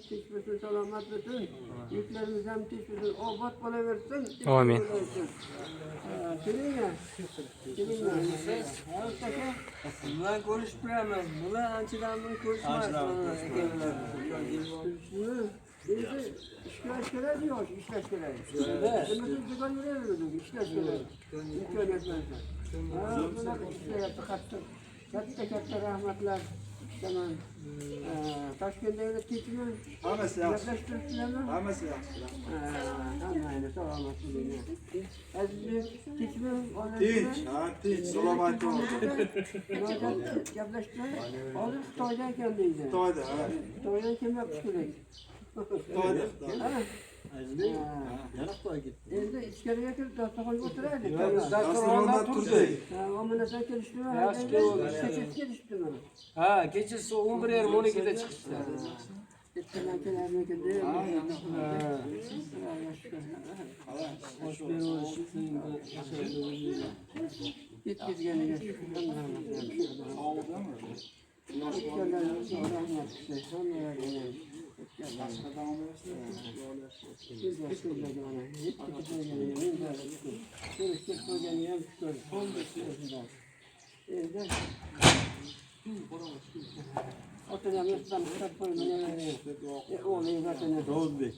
teşmesin, selamet olsun. Yüklerimiz hem teşmesin, obat olaversin. Amin. Seninle. Bunlar konuşmayamaz. Bunlar ançıdan konuşmaz. İşleşkeler diyor, işleşkeler. Demesin çıkan yürüyemedik, işleşkeler. İmkan etmezler. Bunlar işler yaptı, kattı. Katta rahmetler. Tamam. Taşkent'te öyle keçmiyor. Hamısı yaxşı. Yaklaştırdılar mı? Hamısı yaxşı. Hammayla selamet olun. Aziz keçmiyor. Tinch, ha, tinch, salomat ol. Yaklaştılar. Hozir Xitoydan keldingiz. Xitoyda, ha. Xitoydan kim yapmış kerak? Xitoyda. Yana Xitoyga ketdi. Endi ichkariga kirib dasturxonga o'tiraylik. Dasturxonda turdik. Ominasan kelishdimi? Yaxshi keldi. Kechasi kelishdimi? Ha, kechasi 11:12 da chiqishdi. Ertadan kelarmikin deb. Osh berib Yetkazganiga shukrlar. O'tganlarimiz rahmat qilsin. Otanamizdan kitap qo'ymay, o'g'liga Davudbek.